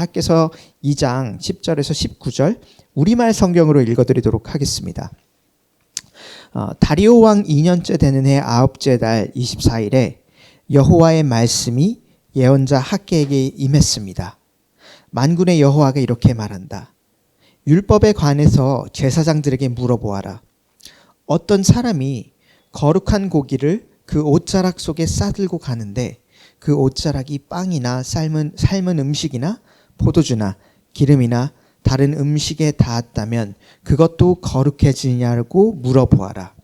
학개서 2장 10절에서 19절 우리말 성경으로 읽어드리도록 하겠습니다. 다리오 왕 2년째 되는 해 9째 달 24일에 여호와의 말씀이 예언자 학개에게 임했습니다. 만군의 여호와가 이렇게 말한다. 율법에 관해서 제사장들에게 물어보아라. 어떤 사람이 거룩한 고기를 그 옷자락 속에 싸들고 가는데 그 옷자락이 빵이나 삶은 음식이나 포도주나 기름이나 다른 음식에 닿았다면 그것도 거룩해지냐고 물어보아라.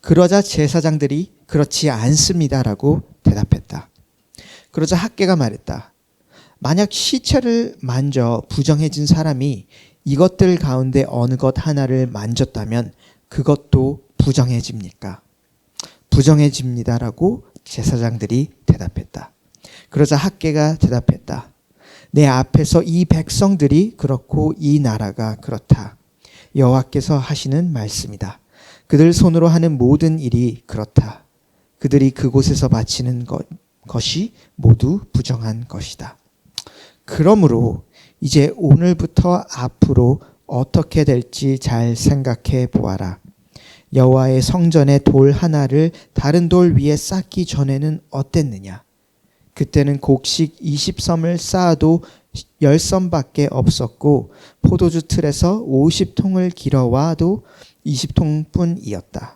그러자 제사장들이 그렇지 않습니다라고 대답했다. 그러자 학개가 말했다. 만약 시체를 만져 부정해진 사람이 이것들 가운데 어느 것 하나를 만졌다면 그것도 부정해집니까? 부정해집니다라고 제사장들이 대답했다. 그러자 학개가 대답했다. 내 앞에서 이 백성들이 그렇고 이 나라가 그렇다. 여호와께서 하시는 말씀이다. 그들 손으로 하는 모든 일이 그렇다. 그들이 그곳에서 바치는 것이 모두 부정한 것이다. 그러므로 이제 오늘부터 앞으로 어떻게 될지 잘 생각해 보아라. 여호와의 성전에 돌 하나를 다른 돌 위에 쌓기 전에는 어땠느냐? 그때는 곡식 20섬을 쌓아도 10섬밖에 없었고 포도주 틀에서 50통을 길어와도 20통뿐이었다.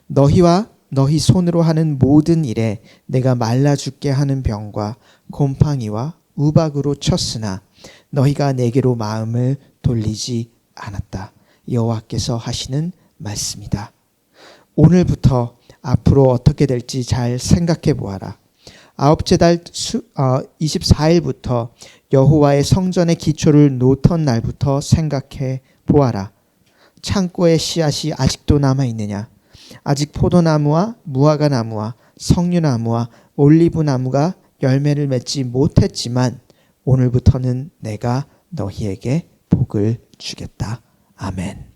너희와 너희 손으로 하는 모든 일에 내가 말라 죽게 하는 병과 곰팡이와 우박으로 쳤으나 너희가 내게로 마음을 돌리지 않았다. 여호와께서 하시는 말씀이다. 오늘부터 앞으로 어떻게 될지 잘 생각해 보아라. 9째 달 24일부터 여호와의 성전의 기초를 놓던 날부터 생각해 보아라. 창고에 씨앗이 아직도 남아있느냐? 아직 포도나무와 무화과나무와 석류나무와 올리브나무가 열매를 맺지 못했지만 오늘부터는 내가 너희에게 복을 주겠다. 아멘.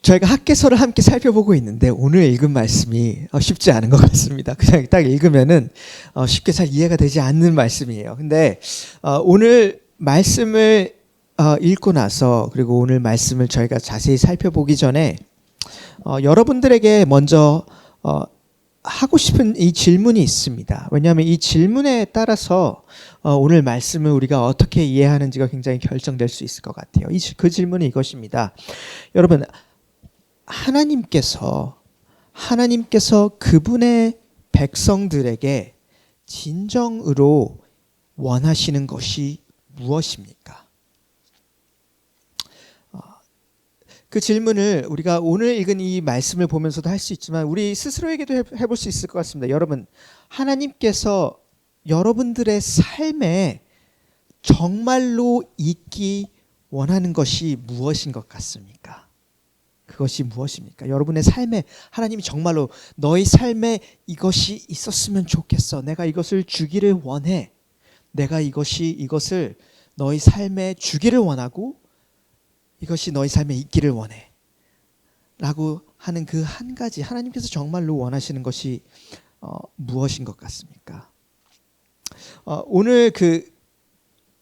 저희가 학개서를 함께 살펴보고 있는데 오늘 읽은 말씀이 쉽지 않은 것 같습니다. 그냥 딱 읽으면은 쉽게 잘 이해가 되지 않는 말씀이에요. 근데 오늘 말씀을 읽고 나서 그리고 오늘 말씀을 저희가 자세히 살펴보기 전에 여러분들에게 먼저 하고 싶은 이 질문이 있습니다. 왜냐하면 이 질문에 따라서 오늘 말씀을 우리가 어떻게 이해하는지가 굉장히 결정될 수 있을 것 같아요. 그 질문은 이것입니다. 여러분, 하나님께서 그분의 백성들에게 진정으로 원하시는 것이 무엇입니까? 그 질문을 우리가 오늘 읽은 이 말씀을 보면서도 할 수 있지만 우리 스스로에게도 해볼 수 있을 것 같습니다. 여러분, 하나님께서 여러분들의 삶에 정말로 있기 원하는 것이 무엇인 것 같습니까? 그것이 무엇입니까? 여러분의 삶에 하나님이 정말로 너희 삶에 이것이 있었으면 좋겠어. 내가 이것을 주기를 원해. 내가 이것을 너희 삶에 주기를 원하고 이것이 너희 삶에 있기를 원해 라고 하는 그 한 가지, 하나님께서 정말로 원하시는 것이 무엇인 것 같습니까? 오늘 그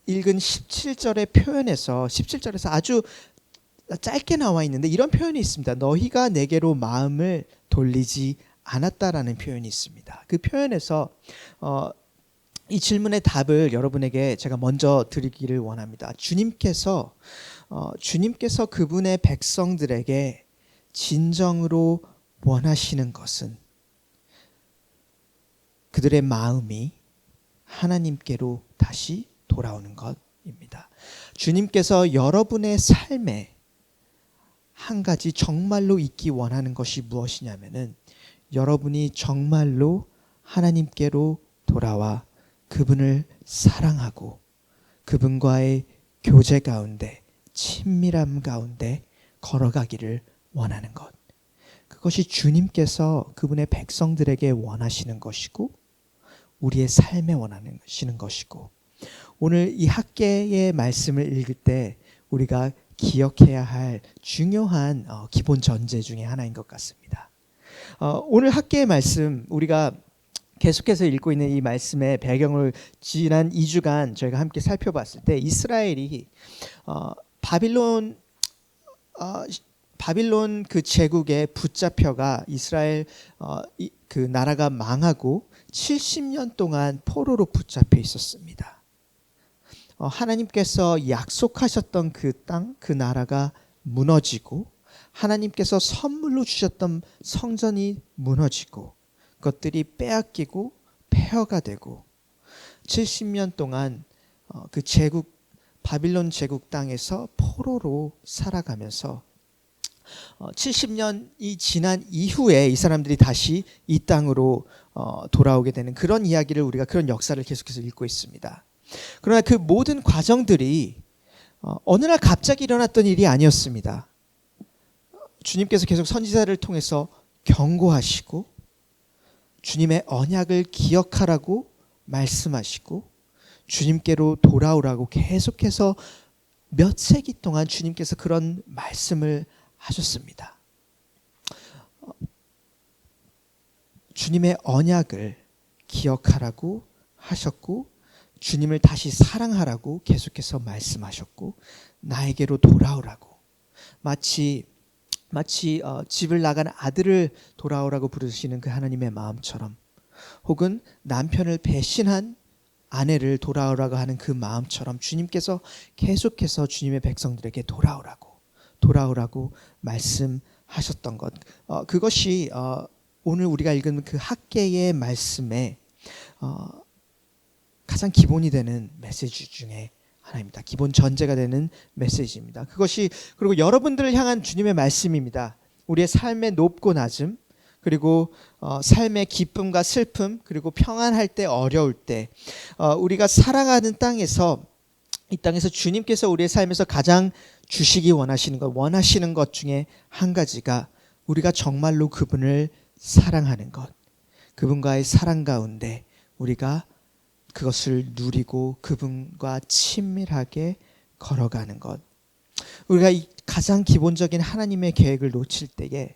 읽은 17절의 표현에서 17절에서 아주 짧게 나와 있는데 이런 표현이 있습니다. 너희가 내게로 마음을 돌리지 않았다라는 표현이 있습니다. 그 표현에서 이 질문의 답을 여러분에게 제가 먼저 드리기를 원합니다. 주님께서 그분의 백성들에게 진정으로 원하시는 것은 그들의 마음이 하나님께로 다시 돌아오는 것입니다. 주님께서 여러분의 삶에 한 가지 정말로 있기 원하는 것이 무엇이냐면은 여러분이 정말로 하나님께로 돌아와 그분을 사랑하고 그분과의 교제 가운데 친밀함 가운데 걸어가기를 원하는 것. 그것이 주님께서 그분의 백성들에게 원하시는 것이고 우리의 삶에 원하시는 것이고 오늘 이 학개의 말씀을 읽을 때 우리가 기억해야 할 중요한 기본 전제 중에 하나인 것 같습니다. 오늘 학개의 말씀 우리가 계속해서 읽고 있는 이 말씀의 배경을 지난 2주간 저희가 함께 살펴봤을 때 이스라엘이 바빌론 바빌론 그 제국에 붙잡혀가 이스라엘 그 나라가 망하고 70년 동안 포로로 붙잡혀 있었습니다. 하나님께서 약속하셨던 그 땅, 그 나라가 무너지고 하나님께서 선물로 주셨던 성전이 무너지고 그것들이 빼앗기고 폐허가 되고 70년 동안 그 제국 바빌론 제국 땅에서 포로로 살아가면서 70년이 지난 이후에 이 사람들이 다시 이 땅으로 돌아오게 되는 그런 이야기를 우리가 그런 역사를 계속해서 읽고 있습니다. 그러나 그 모든 과정들이 어느 날 갑자기 일어났던 일이 아니었습니다. 주님께서 계속 선지자를 통해서 경고하시고 주님의 언약을 기억하라고 말씀하시고 주님께로 돌아오라고 계속해서 몇 세기 동안 주님께서 그런 말씀을 하셨습니다. 주님의 언약을 기억하라고 하셨고 주님을 다시 사랑하라고 계속해서 말씀하셨고 나에게로 돌아오라고 마치 집을 나간 아들을 돌아오라고 부르시는 그 하나님의 마음처럼 혹은 남편을 배신한 아내를 돌아오라고 하는 그 마음처럼 주님께서 계속해서 주님의 백성들에게 돌아오라고 말씀하셨던 것, 그것이 오늘 우리가 읽은 그 학개의 말씀에 가장 기본이 되는 메시지 중에 하나입니다. 기본 전제가 되는 메시지입니다. 그것이 그리고 여러분들을 향한 주님의 말씀입니다. 우리의 삶의 높고 낮음, 그리고 삶의 기쁨과 슬픔, 그리고 평안할 때 어려울 때 우리가 살아가는 땅에서 이 땅에서 주님께서 우리의 삶에서 가장 주시기 원하시는 것 중에 한 가지가 우리가 정말로 그분을 사랑하는 것, 그분과의 사랑 가운데 우리가 그것을 누리고 그분과 친밀하게 걸어가는 것. 우리가 이 가장 기본적인 하나님의 계획을 놓칠 때에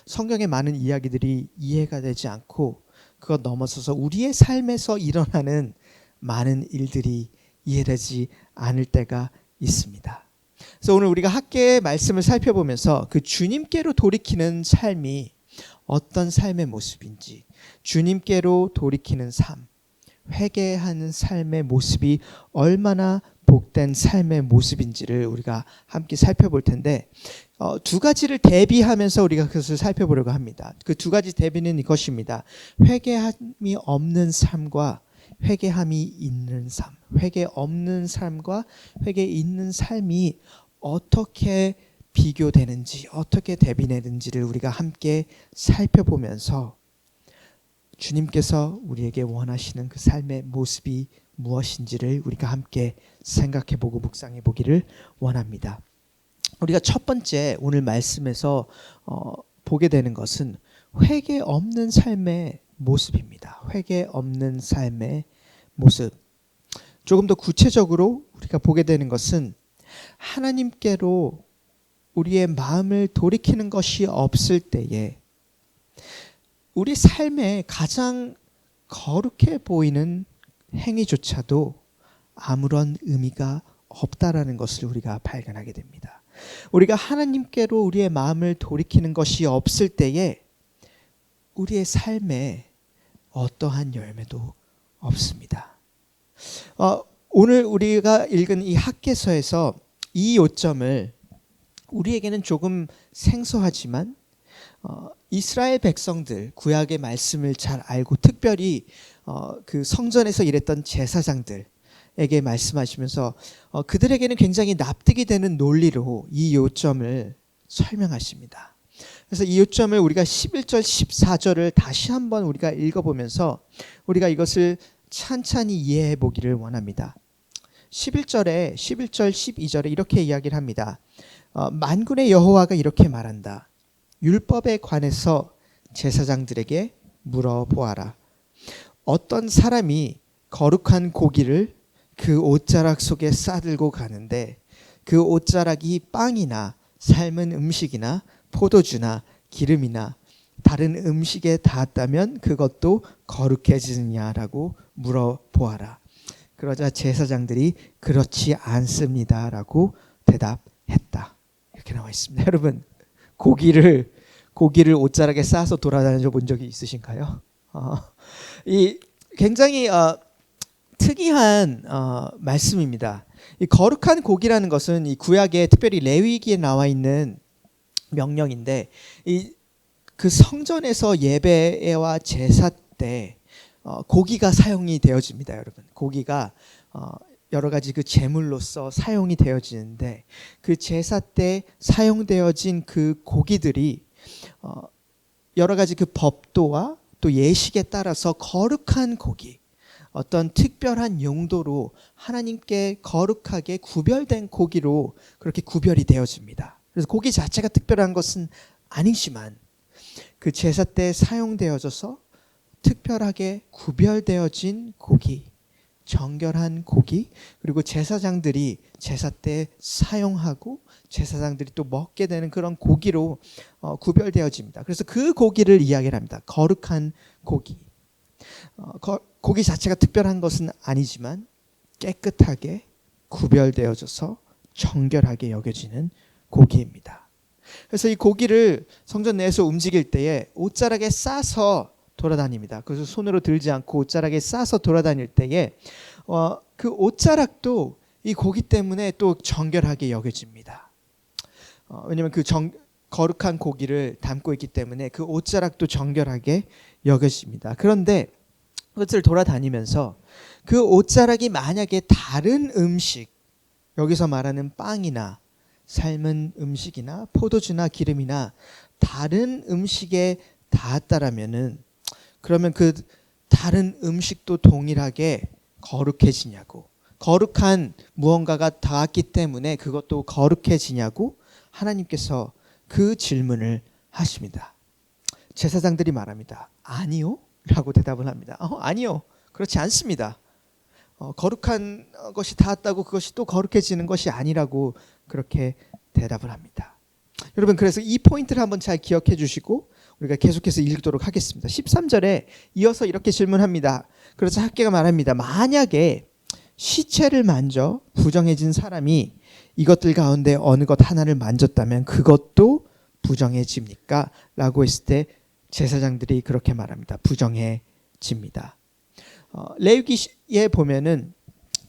성경의 많은 이야기들이 이해가 되지 않고 그것 넘어서서 우리의 삶에서 일어나는 많은 일들이 이해되지 않을 때가 있습니다. 그래서 오늘 우리가 학개의 말씀을 살펴보면서 그 주님께로 돌이키는 삶이 어떤 삶의 모습인지, 주님께로 돌이키는 삶, 회개하는 삶의 모습이 얼마나 복된 삶의 모습인지를 우리가 함께 살펴볼 텐데 두 가지를 대비하면서 우리가 그것을 살펴보려고 합니다. 그 두 가지 대비는 이것입니다. 회개함이 없는 삶과 회개함이 있는 삶, 회개 없는 삶과 회개 있는 삶이 어떻게 비교되는지, 어떻게 대비되는지를 우리가 함께 살펴보면서 주님께서 우리에게 원하시는 그 삶의 모습이 무엇인지를 우리가 함께 생각해보고 묵상해보기를 원합니다. 우리가 첫 번째 오늘 말씀에서 보게 되는 것은 회개 없는 삶의 모습입니다. 회개 없는 삶의 모습. 조금 더 구체적으로 우리가 보게 되는 것은 하나님께로 우리의 마음을 돌이키는 것이 없을 때에 우리 삶에 가장 거룩해 보이는 행위조차도 아무런 의미가 없다라는 것을 우리가 발견하게 됩니다. 우리가 하나님께로 우리의 마음을 돌이키는 것이 없을 때에 우리의 삶에 어떠한 열매도 없습니다. 오늘 우리가 읽은 이 학개서에서 이 요점을 우리에게는 조금 생소하지만 이스라엘 백성들, 구약의 말씀을 잘 알고 특별히 그 성전에서 일했던 제사장들에게 말씀하시면서 그들에게는 굉장히 납득이 되는 논리로 이 요점을 설명하십니다. 그래서 이 요점을 우리가 11절, 14절을 다시 한번 우리가 읽어보면서 우리가 이것을 찬찬히 이해해 보기를 원합니다. 11절, 12절에 이렇게 이야기를 합니다. 만군의 여호와가 이렇게 말한다. 율법에 관해서 제사장들에게 물어보아라. 어떤 사람이 거룩한 고기를 그 옷자락 속에 싸들고 가는데 그 옷자락이 빵이나 삶은 음식이나 포도주나 기름이나 다른 음식에 닿았다면 그것도 거룩해지느냐라고 물어보아라. 그러자 제사장들이 그렇지 않습니다라고 대답했다. 이렇게 나와 있습니다. 여러분, 고기를 옷자락에 싸서 돌아다녀 본 적이 있으신가요? 이 굉장히 특이한 말씀입니다. 이 거룩한 고기라는 것은 이 구약에 특별히 레위기에 나와 있는 명령인데, 그 성전에서 예배와 제사 때 고기가 사용이 되어집니다, 여러분. 고기가 여러 가지 그 제물로서 사용이 되어지는데, 그 제사 때 사용되어진 그 고기들이 여러 가지 그 법도와 또 예식에 따라서 거룩한 고기, 어떤 특별한 용도로 하나님께 거룩하게 구별된 고기로 그렇게 구별이 되어집니다. 그래서 고기 자체가 특별한 것은 아니지만 그 제사 때 사용되어져서 특별하게 구별되어진 고기, 정결한 고기, 그리고 제사장들이 제사 때 사용하고 제사장들이 또 먹게 되는 그런 고기로 구별되어집니다. 그래서 그 고기를 이야기를 합니다. 거룩한 고기. 고기 자체가 특별한 것은 아니지만 깨끗하게 구별되어져서 정결하게 여겨지는 고기입니다. 그래서 이 고기를 성전 내에서 움직일 때에 옷자락에 싸서 돌아다닙니다. 그래서 손으로 들지 않고 옷자락에 싸서 돌아다닐 때에 그 옷자락도 이 고기 때문에 또 정결하게 여겨집니다. 왜냐하면 그 거룩한 고기를 담고 있기 때문에 그 옷자락도 정결하게 여겨집니다. 그런데 그것을 돌아다니면서 그 옷자락이 만약에 다른 음식, 여기서 말하는 빵이나 삶은 음식이나 포도주나 기름이나 다른 음식에 닿았다라면은, 그러면 그 다른 음식도 동일하게 거룩해지냐고, 거룩한 무언가가 닿았기 때문에 그것도 거룩해지냐고 하나님께서 그 질문을 하십니다. 제사장들이 말합니다. 아니요 라고 대답을 합니다. 아니요, 그렇지 않습니다. 거룩한 것이 닿았다고 그것이 또 거룩해지는 것이 아니라고 그렇게 대답을 합니다. 여러분, 그래서 이 포인트를 한번 잘 기억해 주시고 우리가 계속해서 읽도록 하겠습니다. 13절에 이어서 이렇게 질문합니다. 그래서 학계가 말합니다. 만약에 시체를 만져 부정해진 사람이 이것들 가운데 어느 것 하나를 만졌다면 그것도 부정해집니까? 라고 했을 때 제사장들이 그렇게 말합니다. 부정해집니다. 레위기에 보면은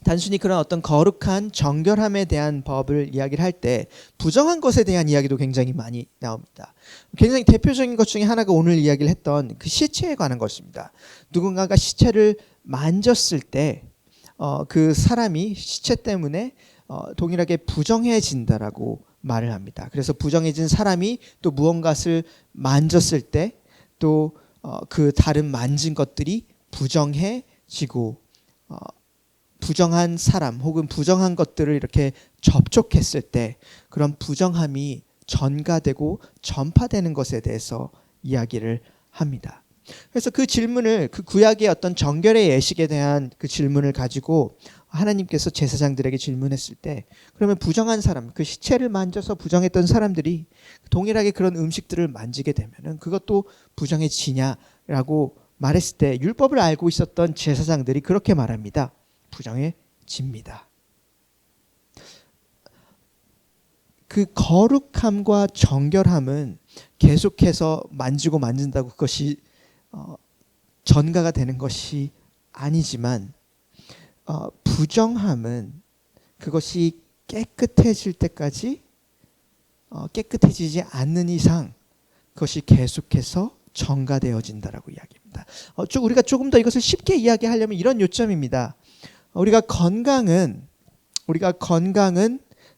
단순히 그런 어떤 거룩한 정결함에 대한 법을 이야기를 할 때 부정한 것에 대한 이야기도 굉장히 많이 나옵니다. 굉장히 대표적인 것 중에 하나가 오늘 이야기를 했던 그 시체에 관한 것입니다. 누군가가 시체를 만졌을 때 그 사람이 시체 때문에 동일하게 부정해진다라고 말을 합니다. 그래서 부정해진 사람이 또 무언가를 만졌을 때 또 그 다른 만진 것들이 부정해지고 부정한 사람 혹은 부정한 것들을 이렇게 접촉했을 때 그런 부정함이 전가되고 전파되는 것에 대해서 이야기를 합니다. 그래서 그 질문을, 그 구약의 어떤 정결의 예식에 대한 그 질문을 가지고 하나님께서 제사장들에게 질문했을 때, 그러면 부정한 사람, 그 시체를 만져서 부정했던 사람들이 동일하게 그런 음식들을 만지게 되면은 그것도 부정해지냐라고 말했을 때 율법을 알고 있었던 제사장들이 그렇게 말합니다. 부정해집니다. 그 거룩함과 정결함은 계속해서 만지고 만진다고 그것이 전가가 되는 것이 아니지만, 부정함은 그것이 깨끗해질 때까지 깨끗해지지 않는 이상 그것이 계속해서 전가되어진다라고 이야기합니다. 우리가 조금 더 이것을 쉽게 이야기하려면 이런 요점입니다. 우리가 건강은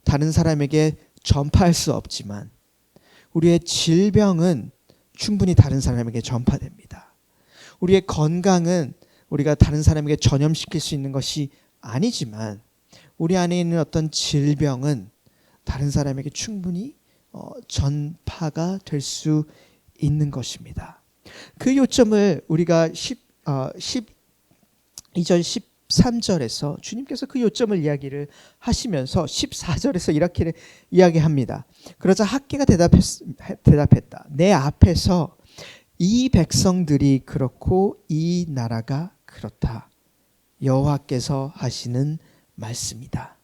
다른 사람에게 전파할 수 없지만 우리의 질병은 충분히 다른 사람에게 전파됩니다. 우리의 건강은 우리가 다른 사람에게 전염시킬 수 있는 것이 아니지만 우리 안에 있는 어떤 질병은 다른 사람에게 충분히 전파가 될 수 있는 것입니다. 그 요점을 우리가 12절 13절에서 주님께서 그 요점을 이야기를 하시면서 14절에서 이렇게 이야기합니다. 그러자 학계가 대답했다. 내 앞에서 이 백성들이 그렇고 이 나라가 그렇다. 여호와께서 하시는 말씀이다.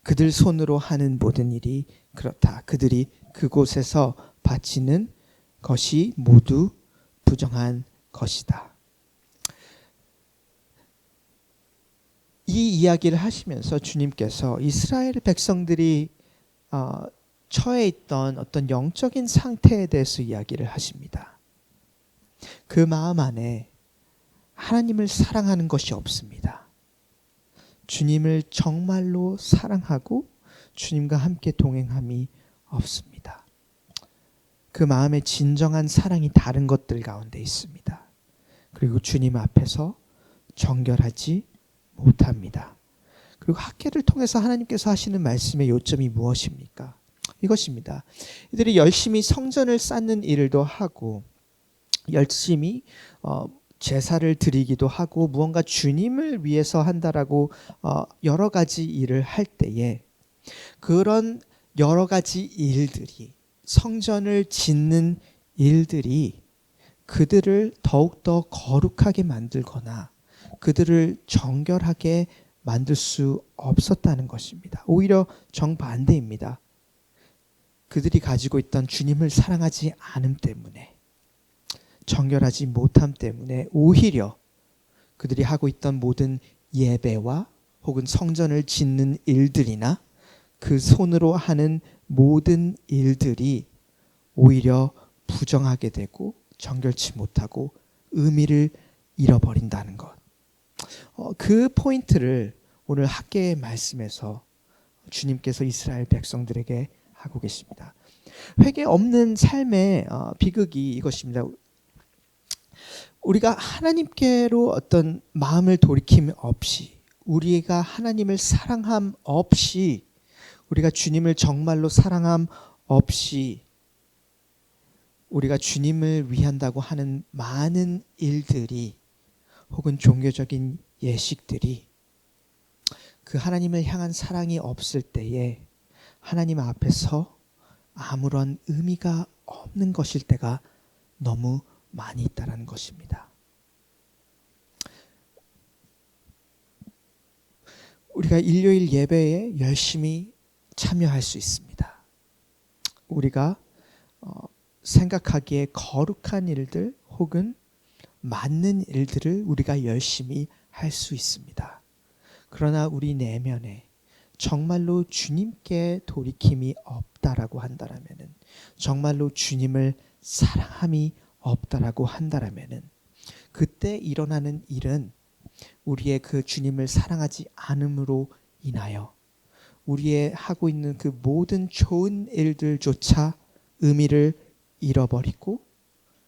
그들 손으로 하는 모든 일이 그렇다. 그들이 그곳에서 바치는 것이 모두 부정한 것이다. 이 이야기를 하시면서 주님께서 이스라엘 백성들이 처해 있던 어떤 영적인 상태에 대해서 이야기를 하십니다. 그 마음 안에 하나님을 사랑하는 것이 없습니다. 주님을 정말로 사랑하고 주님과 함께 동행함이 없습니다. 그 마음의 진정한 사랑이 다른 것들 가운데 있습니다. 그리고 주님 앞에서 정결하지 못합니다. 그리고 학계를 통해서 하나님께서 하시는 말씀의 요점이 무엇입니까? 이것입니다. 이들이 열심히 성전을 쌓는 일도 하고 열심히 제사를 드리기도 하고 무언가 주님을 위해서 한다라고 여러 가지 일을 할 때에 그런 여러 가지 일들이 성전을 짓는 일들이 그들을 더욱더 거룩하게 만들거나 그들을 정결하게 만들 수 없었다는 것입니다. 오히려 정반대입니다. 그들이 가지고 있던 주님을 사랑하지 않음 때문에 정결하지 못함 때문에 오히려 그들이 하고 있던 모든 예배와 혹은 성전을 짓는 일들이나 그 손으로 하는 모든 일들이 오히려 부정하게 되고 정결치 못하고 의미를 잃어버린다는 것. 그 포인트를 오늘 학계의 말씀에서 주님께서 이스라엘 백성들에게 하고 계십니다. 회개 없는 삶의 비극이 이것입니다. 우리가 하나님께로 어떤 마음을 돌이킴 없이 우리가 하나님을 사랑함 없이 우리가 주님을 정말로 사랑함 없이 우리가 주님을 위한다고 하는 많은 일들이 혹은 종교적인 예식들이 그 하나님을 향한 사랑이 없을 때에 하나님 앞에서 아무런 의미가 없는 것일 때가 너무 많이 있다는 것입니다. 우리가 일요일 예배에 열심히 참여할 수 있습니다. 우리가 생각하기에 거룩한 일들 혹은 맞는 일들을 우리가 열심히 할 수 있습니다. 그러나 우리 내면에 정말로 주님께 돌이킴이 없다라고 한다라면은 정말로 주님을 사랑함이 없다라고 한다라면은 그때 일어나는 일은 우리의 그 주님을 사랑하지 않음으로 인하여 우리의 하고 있는 그 모든 좋은 일들조차 의미를 잃어버리고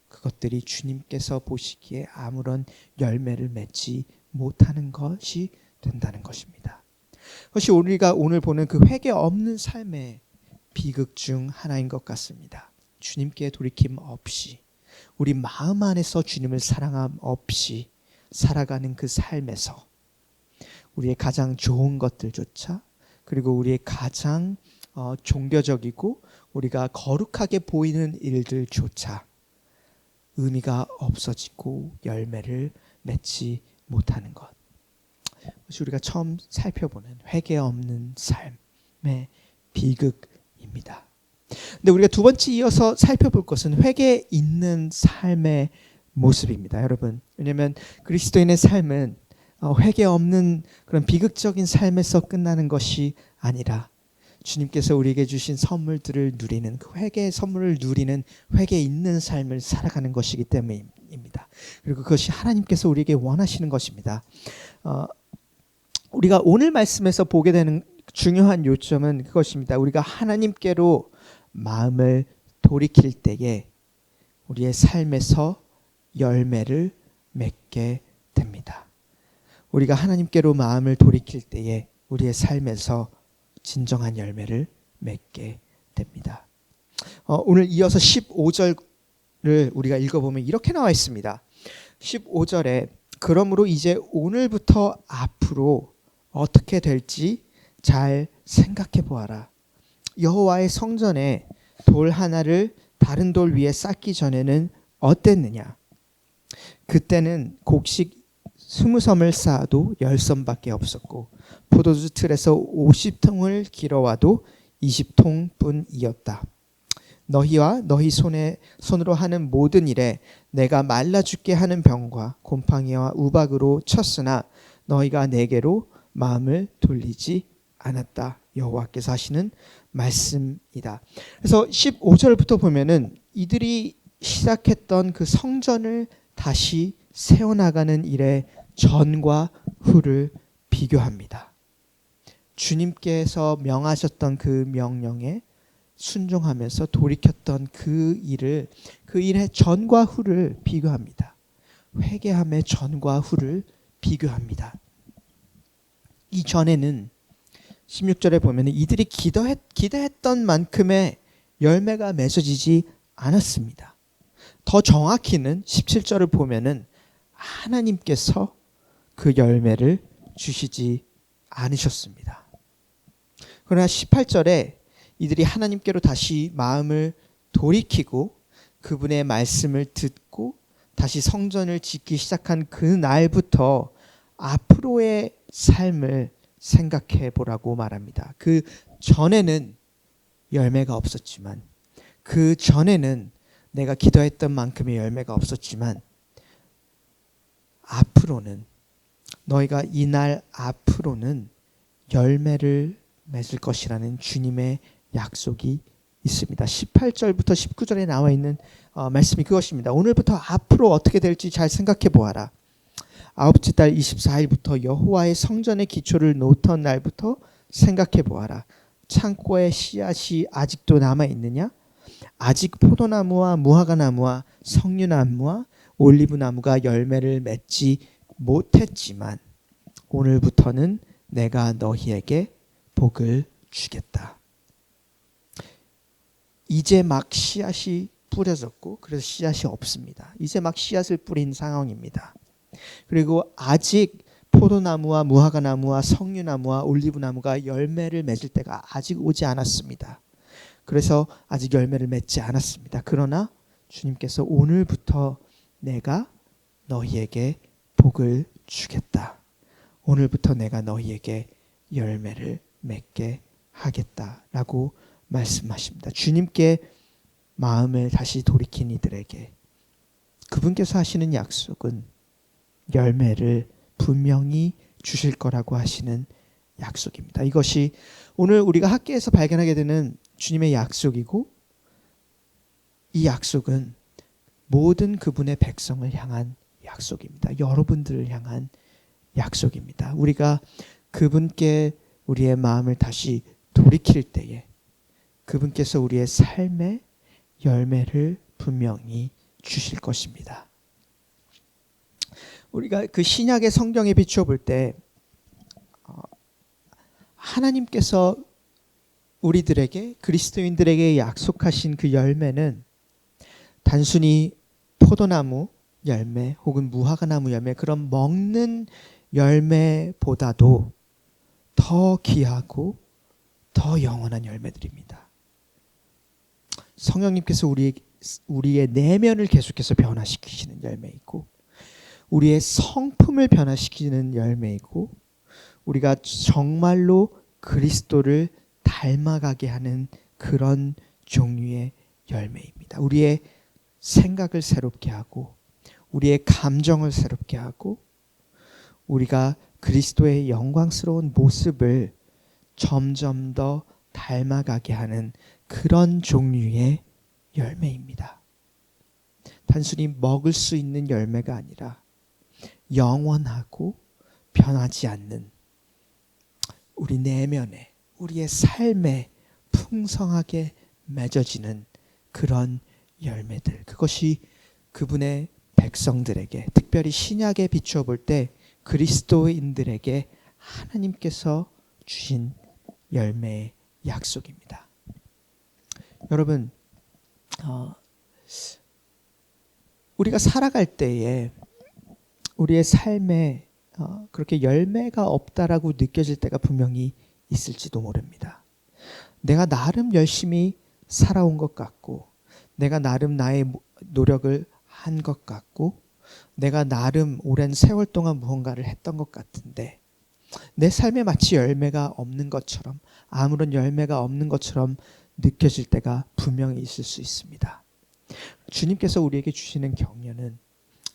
그것들이 주님께서 보시기에 아무런 열매를 맺지 못하는 것이 된다는 것입니다. 그것이 우리가 오늘 보는 그 회개 없는 삶의 비극 중 하나인 것 같습니다. 주님께 돌이킴 없이 우리 마음 안에서 주님을 사랑함 없이 살아가는 그 삶에서 우리의 가장 좋은 것들조차 그리고 우리의 가장 종교적이고 우리가 거룩하게 보이는 일들조차 의미가 없어지고 열매를 맺지 못하는 것. 그것이 우리가 처음 살펴보는 회개 없는 삶의 비극입니다. 근데 우리가 두 번째 이어서 살펴볼 것은 회개 있는 삶의 모습입니다. 여러분, 왜냐하면 그리스도인의 삶은 회개 없는 그런 비극적인 삶에서 끝나는 것이 아니라 주님께서 우리에게 주신 선물들을 누리는 그 회개의 선물을 누리는 회개 있는 삶을 살아가는 것이기 때문입니다. 그리고 그것이 하나님께서 우리에게 원하시는 것입니다. 우리가 오늘 말씀에서 보게 되는 중요한 요점은 그것입니다. 우리가 하나님께로 마음을 돌이킬 때에 우리의 삶에서 열매를 맺게 됩니다. 우리가 하나님께로 마음을 돌이킬 때에 우리의 삶에서 진정한 열매를 맺게 됩니다. 오늘 이어서 15절을 우리가 읽어보면 이렇게 나와 있습니다. 15절에 그러므로 이제 오늘부터 앞으로 어떻게 될지 잘 생각해 보아라. 여호와의 성전에 돌 하나를 다른 돌 위에 쌓기 전에는 어땠느냐? 그때는 곡식 20섬을 쌓아도 10섬밖에 없었고 포도주 틀에서 50통을 길어와도 20통뿐이었다. 너희와 너희 손으로 하는 모든 일에 내가 말라 죽게 하는 병과 곰팡이와 우박으로 쳤으나 너희가 내게로 마음을 돌리지 않았다. 여호와께서 하시는 말씀이다. 그래서 15절부터 보면은 이들이 시작했던 그 성전을 다시 세워나가는 일의 전과 후를 비교합니다. 주님께서 명하셨던 그 명령에 순종하면서 돌이켰던 그 일의 전과 후를 비교합니다. 회개함의 전과 후를 비교합니다. 이 전에는 16절에 보면 이들이 기대했던 만큼의 열매가 맺어지지 않았습니다. 더 정확히는 17절을 보면은 하나님께서 그 열매를 주시지 않으셨습니다. 그러나 18절에 이들이 하나님께로 다시 마음을 돌이키고 그분의 말씀을 듣고 다시 성전을 짓기 시작한 그 날부터 앞으로의 삶을 생각해 보라고 말합니다. 그 전에는 열매가 없었지만, 그 전에는 내가 기도했던 만큼의 열매가 없었지만, 앞으로는, 너희가 이날 앞으로는 열매를 맺을 것이라는 주님의 약속이 있습니다. 18절부터 19절에 나와 있는 말씀이 그것입니다. 오늘부터 앞으로 어떻게 될지 잘 생각해 보아라. 아홉째 달 24일부터 여호와의 성전의 기초를 놓던 날부터 생각해 보아라. 창고에 씨앗이 아직도 남아 있느냐? 아직 포도나무와 무화과나무와 석류나무와 올리브나무가 열매를 맺지 못했지만 오늘부터는 내가 너희에게 복을 주겠다. 이제 막 씨앗이 뿌려졌고 그래서 씨앗이 없습니다. 이제 막 씨앗을 뿌린 상황입니다. 그리고 아직 포도나무와 무화과나무와 석류나무와 올리브나무가 열매를 맺을 때가 아직 오지 않았습니다. 그래서 아직 열매를 맺지 않았습니다. 그러나 주님께서 오늘부터 내가 너희에게 복을 주겠다. 오늘부터 내가 너희에게 열매를 맺게 하겠다라고 말씀하십니다. 주님께 마음을 다시 돌이킨 이들에게 그분께서 하시는 약속은 열매를 분명히 주실 거라고 하시는 약속입니다. 이것이 오늘 우리가 학교에서 발견하게 되는 주님의 약속이고, 이 약속은 모든 그분의 백성을 향한 약속입니다. 여러분들을 향한 약속입니다. 우리가 그분께 우리의 마음을 다시 돌이킬 때에 그분께서 우리의 삶에 열매를 분명히 주실 것입니다. 우리가 그 신약의 성경에 비추어 볼 때 하나님께서 우리들에게, 그리스도인들에게 약속하신 그 열매는 단순히 포도나무 열매 혹은 무화과나무 열매, 그런 먹는 열매보다도 더 귀하고 더 영원한 열매들입니다. 성령님께서 우리의 내면을 계속해서 변화시키시는 열매이고, 우리의 성품을 변화시키는 열매이고, 우리가 정말로 그리스도를 닮아가게 하는 그런 종류의 열매입니다. 우리의 생각을 새롭게 하고, 우리의 감정을 새롭게 하고, 우리가 그리스도의 영광스러운 모습을 점점 더 닮아가게 하는 그런 종류의 열매입니다. 단순히 먹을 수 있는 열매가 아니라 영원하고 변하지 않는 우리 내면에, 우리의 삶에 풍성하게 맺어지는 그런 열매들, 그것이 그분의 백성들에게, 특별히 신약에 비추어 볼 때 그리스도인들에게 하나님께서 주신 열매의 약속입니다. 여러분, 우리가 살아갈 때에 우리의 삶에 그렇게 열매가 없다라고 느껴질 때가 분명히 있을지도 모릅니다. 내가 나름 열심히 살아온 것 같고, 내가 나름 나의 노력을 한 것 같고 내가 나름 오랜 세월 동안 무언가를 했던 것 같은데 내 삶에 마치 열매가 없는 것처럼 아무런 열매가 없는 것처럼 느껴질 때가 분명히 있을 수 있습니다. 주님께서 우리에게 주시는 격려는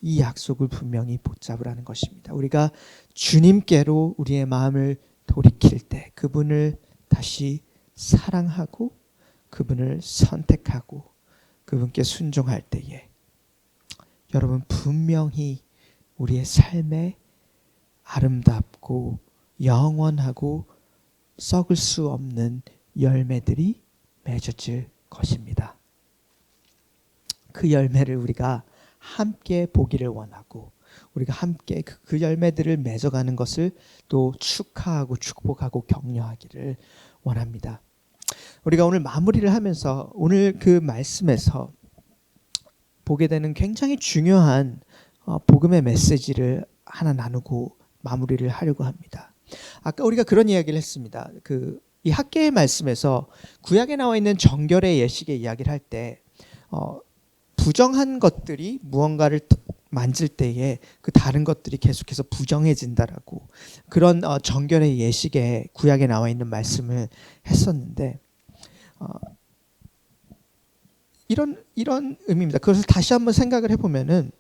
이 약속을 분명히 붙잡으라는 것입니다. 우리가 주님께로 우리의 마음을 돌이킬 때 그분을 다시 사랑하고 그분을 선택하고 그분께 순종할 때에 여러분 분명히 우리의 삶에 아름답고 영원하고 썩을 수 없는 열매들이 맺어질 것입니다. 그 열매를 우리가 함께 보기를 원하고 우리가 함께 그 열매들을 맺어가는 것을 또 축하하고 축복하고 격려하기를 원합니다. 우리가 오늘 마무리를 하면서 오늘 그 말씀에서 보게 되는 굉장히 중요한 복음의 메시지를 하나 나누고 마무리를 하려고 합니다. 아까 우리가 그런 이야기를 했습니다. 이 학개의 말씀에서 구약에 나와 있는 정결의 예식의 이야기를 할 때 부정한 것들이 무언가를 만질 때에 그 다른 것들이 계속해서 부정해진다라고 그런 정결의 예식에 구약에 나와 있는 말씀을 했었는데 이런 의미입니다. 그것을 다시 한번 생각을 해보면은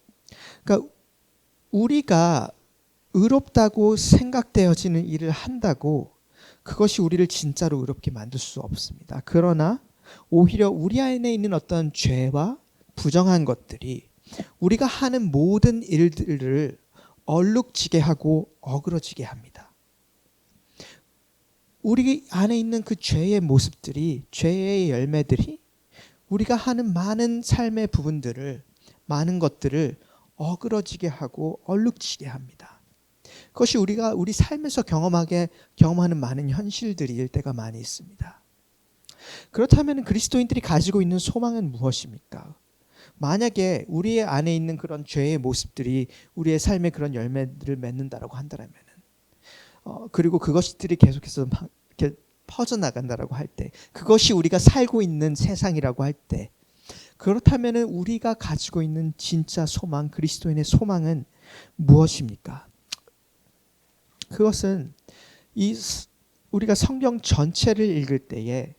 그러니까 우리가 의롭다고 생각되어지는 일을 한다고 그것이 우리를 진짜로 의롭게 만들 수 없습니다. 그러나 오히려 우리 안에 있는 어떤 죄와 부정한 것들이 우리가 하는 모든 일들을 얼룩지게 하고 어그러지게 합니다. 우리 안에 있는 그 죄의 모습들이 죄의 열매들이 우리가 하는 많은 삶의 부분들을 많은 것들을 어그러지게 하고 얼룩지게 합니다. 그것이 우리가 우리 삶에서 경험하는 많은 현실들일 때가 많이 있습니다. 그렇다면 그리스도인들이 가지고 있는 소망은 무엇입니까? 만약에 우리 안에 있는 그런 죄의 모습들이 우리의 삶에 그런 열매들을 맺는다라고 한다면 그리고 그것들이 계속해서 막 이렇게 퍼져나간다라고 할 때 그것이 우리가 살고 있는 세상이라고 할 때 그렇다면 우리가 가지고 있는 진짜 소망, 그리스도인의 소망은 무엇입니까? 그것은 우리가 성경 전체를 읽을 때에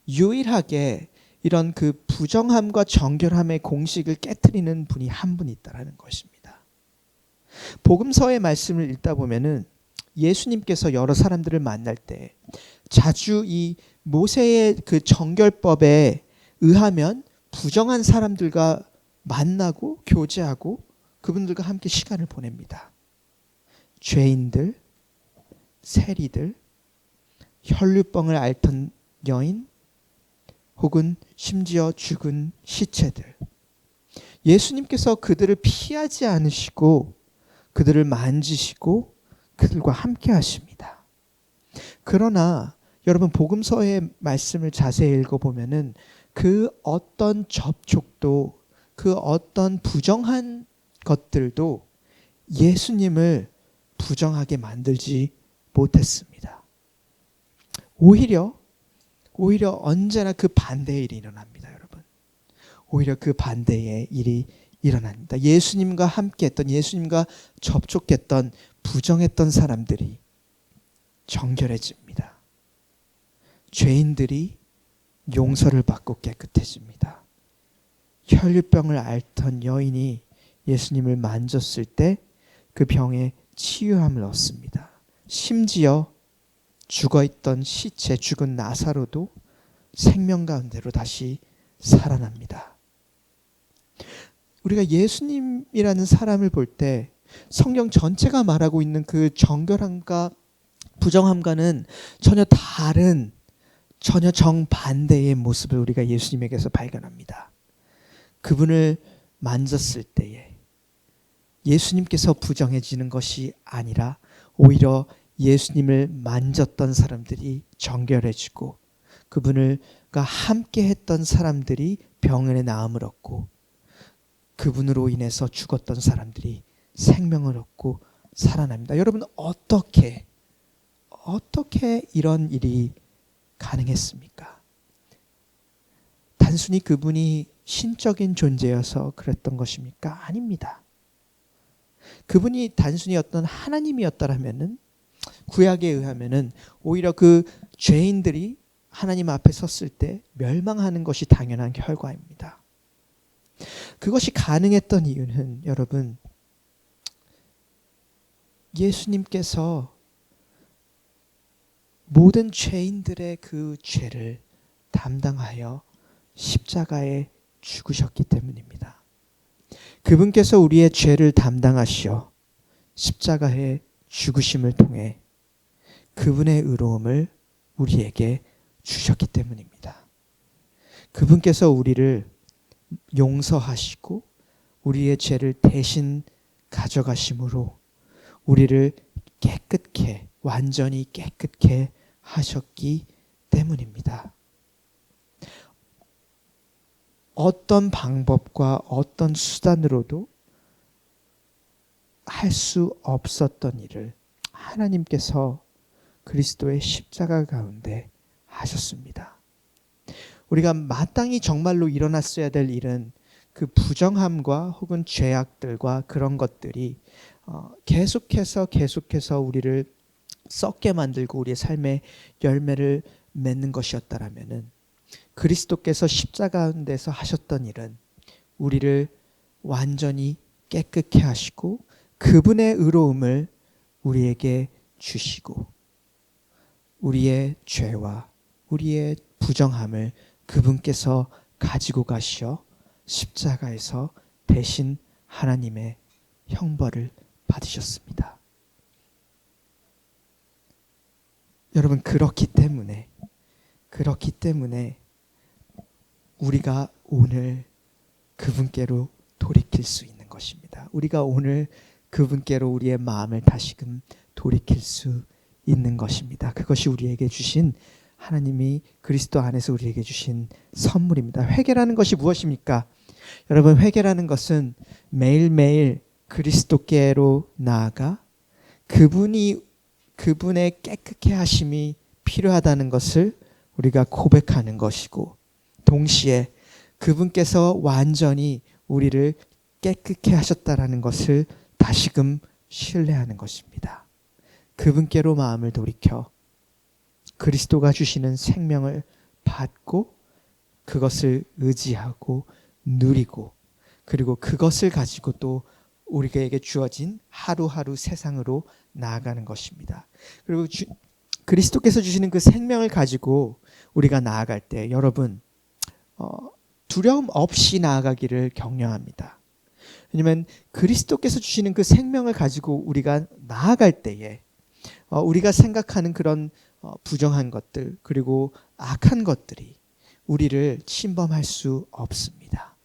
유일하게 이런 그 부정함과 정결함의 공식을 깨트리는 분이 한 분 있다라는 것입니다. 복음서의 말씀을 읽다 보면은 예수님께서 여러 사람들을 만날 때 자주 이 모세의 그 정결법에 의하면 부정한 사람들과 만나고 교제하고 그분들과 함께 시간을 보냅니다. 죄인들, 세리들, 혈류병을 앓던 여인, 혹은 심지어 죽은 시체들. 예수님께서 그들을 피하지 않으시고 그들을 만지시고 그들과 함께 하십니다. 그러나 여러분 복음서의 말씀을 자세히 읽어보면은 그 어떤 접촉도 그 어떤 부정한 것들도 예수님을 부정하게 만들지 못했습니다. 오히려 언제나 그 반대의 일이 일어납니다, 여러분. 오히려 그 반대의 일이 일어납니다. 예수님과 함께했던, 예수님과 접촉했던, 부정했던 사람들이 정결해집니다. 죄인들이 용서를 받고 깨끗해집니다. 혈류병을 앓던 여인이 예수님을 만졌을 때 그 병에 치유함을 얻습니다. 심지어 죽어있던 시체, 죽은 나사로도 생명 가운데로 다시 살아납니다. 우리가 예수님이라는 사람을 볼 때 성경 전체가 말하고 있는 그 정결함과 부정함과는 전혀 다른, 전혀 정반대의 모습을 우리가 예수님에게서 발견합니다. 그분을 만졌을 때에 예수님께서 부정해지는 것이 아니라 오히려 예수님을 만졌던 사람들이 정결해지고 그분과 함께 했던 사람들이 병원의 나음을 얻고 그분으로 인해서 죽었던 사람들이 생명을 얻고 살아납니다. 여러분 어떻게 이런 일이 가능했습니까? 단순히 그분이 신적인 존재여서 그랬던 것입니까? 아닙니다. 그분이 단순히 어떤 하나님이었더라면은 구약에 의하면은 오히려 그 죄인들이 하나님 앞에 섰을 때 멸망하는 것이 당연한 결과입니다. 그것이 가능했던 이유는 여러분, 예수님께서 모든 죄인들의 그 죄를 담당하여 십자가에 죽으셨기 때문입니다. 그분께서 우리의 죄를 담당하시어 십자가에 죽으심을 통해 그분의 의로움을 우리에게 주셨기 때문입니다. 그분께서 우리를 용서하시고 우리의 죄를 대신 가져가심으로 우리를 깨끗게, 완전히 깨끗게 하셨기 때문입니다. 어떤 방법과 어떤 수단으로도 할 수 없었던 일을 하나님께서 그리스도의 십자가 가운데 하셨습니다. 우리가 마땅히 정말로 일어났어야 될 일은 그 부정함과 혹은 죄악들과 그런 것들이 계속해서 우리를 썩게 만들고 우리의 삶의 열매를 맺는 것이었다라면은 그리스도께서 십자가 가운데서 하셨던 일은 우리를 완전히 깨끗게 하시고 그분의 의로움을 우리에게 주시고 우리의 죄와 우리의 부정함을 그분께서 가지고 가시어 십자가에서 대신 하나님의 형벌을 받으셨습니다. 여러분, 그렇기 때문에 우리가 오늘 그분께로 돌이킬 수 있는 것입니다. 우리가 오늘 그분께로 우리의 마음을 다시금 돌이킬 수 있는 것입니다. 그것이 우리에게 주신, 하나님이 그리스도 안에서 우리에게 주신 선물입니다. 회개라는 것이 무엇입니까? 여러분, 회개라는 것은 매일매일 그리스도께로 나아가 그분의 깨끗게 하심이 필요하다는 것을 우리가 고백하는 것이고, 동시에 그분께서 완전히 우리를 깨끗게 하셨다라는 것을 다시금 신뢰하는 것입니다. 그분께로 마음을 돌이켜 그리스도가 주시는 생명을 받고 그것을 의지하고 누리고, 그리고 그것을 가지고 또 우리에게 주어진 하루하루 세상으로 나아가는 것입니다. 그리고 그리스도께서 주시는 그 생명을 가지고 우리가 나아갈 때 여러분, 두려움 없이 나아가기를 격려합니다. 왜냐하면 그리스도께서 주시는 그 생명을 가지고 우리가 나아갈 때에 우리가 생각하는 그런 부정한 것들 그리고 악한 것들이 우리를 침범할 수 없습니다.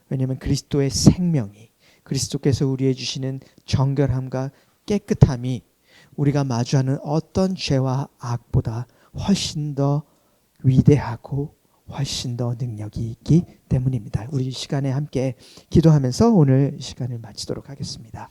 왜냐하면 그리스도의 생명이, 그리스도께서 우리에게 주시는 정결함과 깨끗함이 우리가 마주하는 어떤 죄와 악보다 훨씬 더 위대하고 훨씬 더 능력이 있기 때문입니다. 우리 시간에 함께 기도하면서 오늘 시간을 마치도록 하겠습니다.